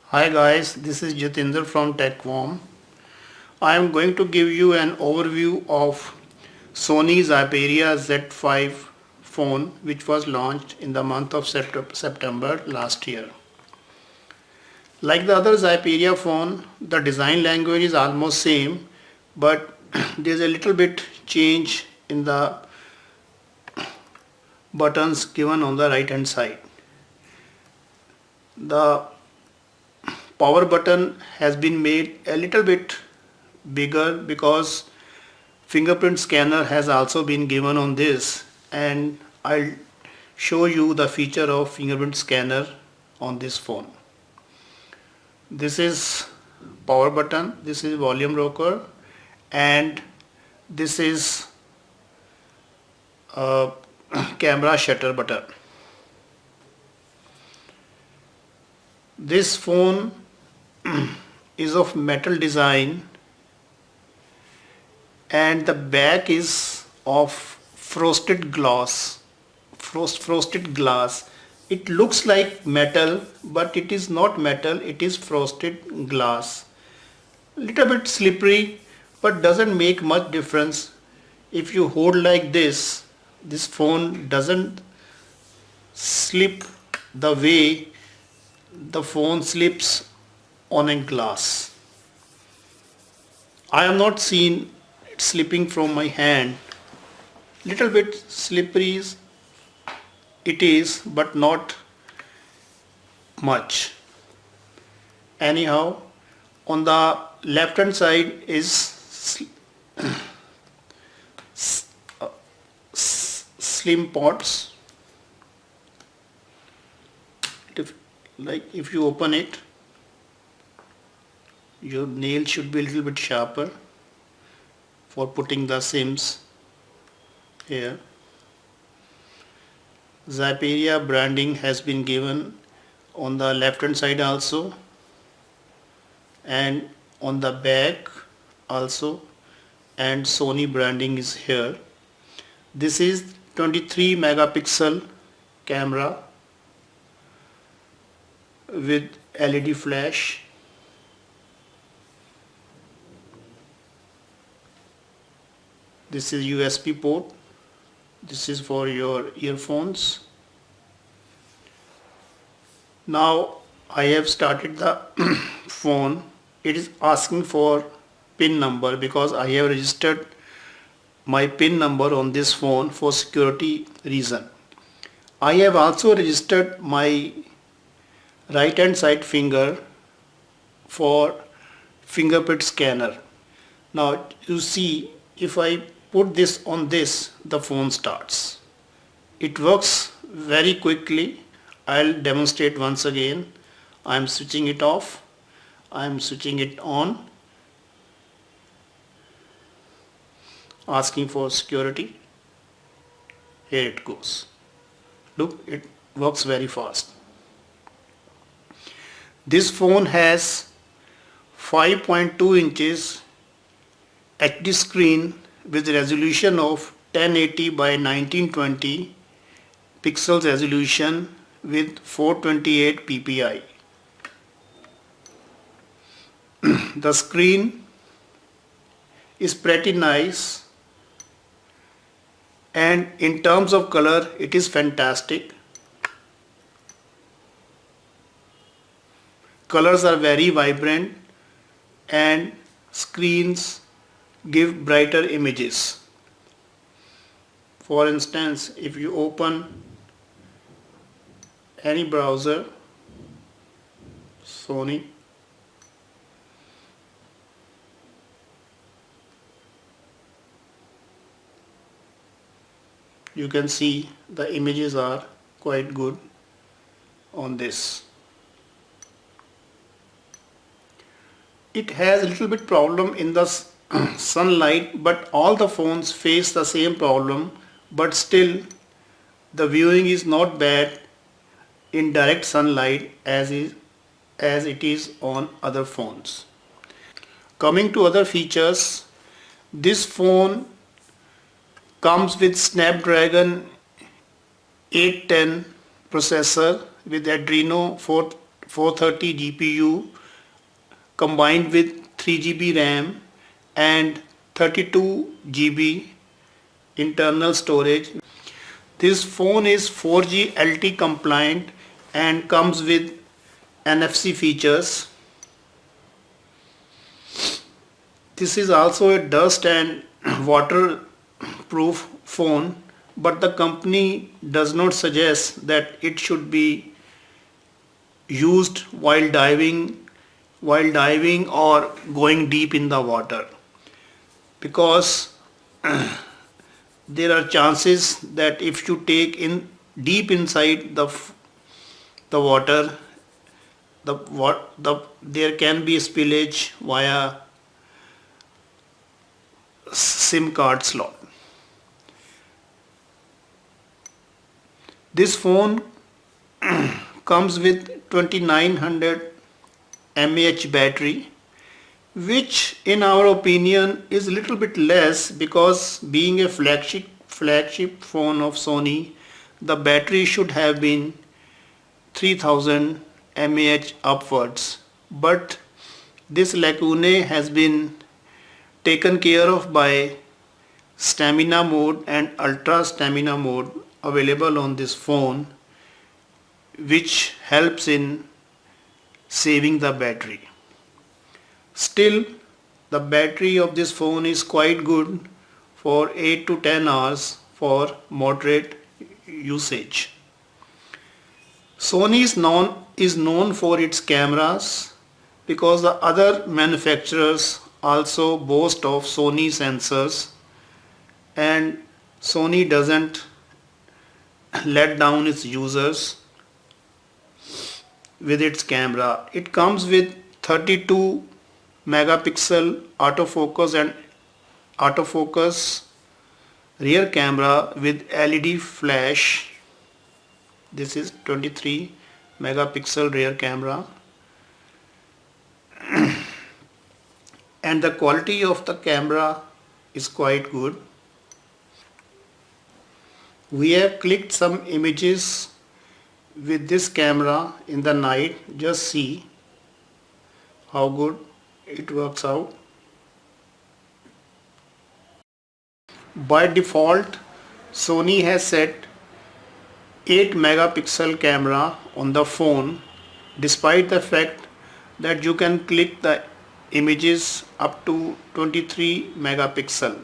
Hi guys, this is Jatinder from TechWorm. I am going to give you an overview of Sony Xperia Z5 phone which was launched in the month of September last year. Like the other Xperia phone, the design language is almost same, but there is a little bit change in the buttons given on the right hand side. The power button has been made a little bit bigger because fingerprint scanner has also been given on this, and I'll show you the feature of fingerprint scanner on this phone. This is power button, this is volume rocker, and this is a camera shutter button. This phone is of metal design and the back is of frosted glass. It looks like metal, but it is not metal, it is frosted glass. Little bit slippery, but doesn't make much difference. If you hold like this phone doesn't slip the way the phone slips on a glass. I have not seen it slipping from my hand. Little bit slippery it is, but not much. Anyhow, on the left hand side is slim pots. If you open it, your nail should be a little bit sharper for putting the SIMs here. Xperia branding has been given on the left hand side also, and on the back also, and Sony branding is here. This is 23 megapixel camera with LED flash. This is USB port. This is for your earphones. Now I have started the phone. It is asking for PIN number because I have registered my PIN number on this phone for security reason. I have also registered my right hand side finger for fingerprint scanner. Now you see, if I put this on this, the phone starts. It works very quickly. I'll demonstrate once again. I'm switching it off. I'm switching it on. Asking for security. Here it goes. Look, it works very fast. This phone has 5.2 inches HD screen with resolution of 1080 by 1920 pixels resolution with 428 ppi. The screen is pretty nice, and in terms of color it is fantastic. Colors are very vibrant and screens give brighter images. For instance, if you open any browser, Sony, you can see the images are quite good on this. It has a little bit problem in the sunlight, but all the phones face the same problem, but still the viewing is not bad in direct sunlight as it is on other phones. Coming to other features, this phone comes with Snapdragon 810 processor with Adreno 430 GPU combined with 3 GB RAM and 32 GB internal storage. This phone is 4G LTE compliant and comes with NFC features. This is also a dust and waterproof phone, but the company does not suggest that it should be used while diving or going deep in the water, because there are chances that if you take in deep inside the water, there can be spillage via SIM card slot. This phone comes with 2900 mAh battery, which in our opinion is a little bit less, because being a flagship phone of Sony, the battery should have been 3000 mAh upwards. But this lacune has been taken care of by stamina mode and ultra stamina mode available on this phone, which helps in saving the battery. Still, the battery of this phone is quite good for 8 to 10 hours for moderate usage. Sony is known for its cameras, because the other manufacturers also boast of Sony sensors, and Sony doesn't let down its users with its camera. It comes with 32 megapixel autofocus and autofocus rear camera with LED flash. This is 23 megapixel rear camera, and the quality of the camera is quite good. We have clicked some images with this camera in the night. Just see how good it works out. By default, Sony has set 8 megapixel camera on the phone, despite the fact that you can click the images up to 23 megapixel.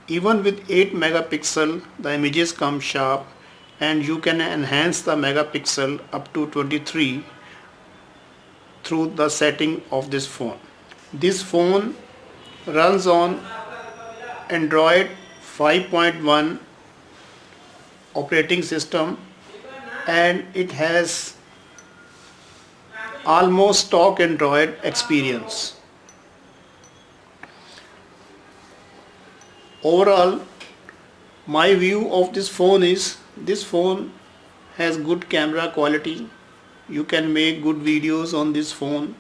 Even with 8 megapixel, the images come sharp, and you can enhance the megapixel up to 23 through the setting of this phone. This phone runs on Android 5.1 operating system, and it has almost stock Android experience. Overall, my view of this phone is, this phone has good camera quality. You can make good videos on this phone.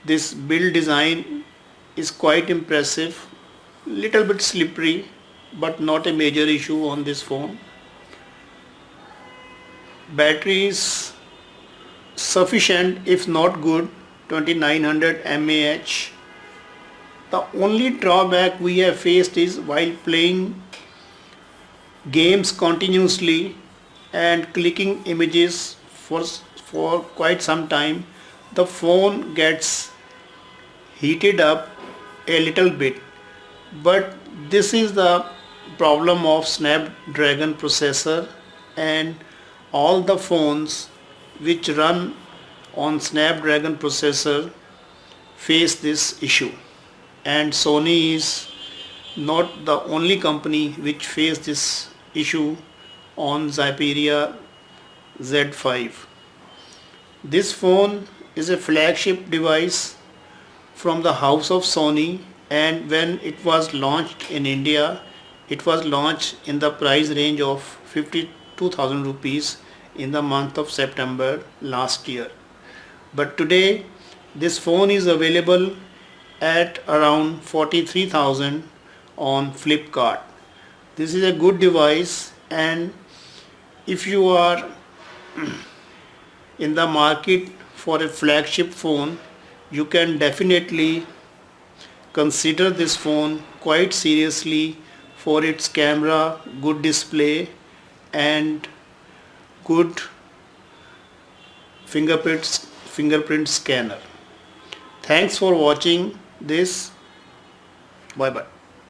This build design is quite impressive. Little bit slippery, but not a major issue on this phone. Battery is sufficient, if not good, 2900 mAh. The only drawback we have faced is while playing games continuously and clicking images for quite some time, the phone gets heated up a little bit. But this is the problem of Snapdragon processor, and all the phones which run on Snapdragon processor face this issue, and Sony is not the only company which faced this issue on Xperia Z5. This phone is a flagship device from the house of Sony, and when it was launched in India, it was launched in the price range of 52,000 rupees in the month of September last year. But today this phone is available at around 43,000 on Flipkart. This is a good device, and if you are in the market for a flagship phone, you can definitely consider this phone quite seriously for its camera, good display and good fingerprint scanner. Thanks for watching this. Bye bye.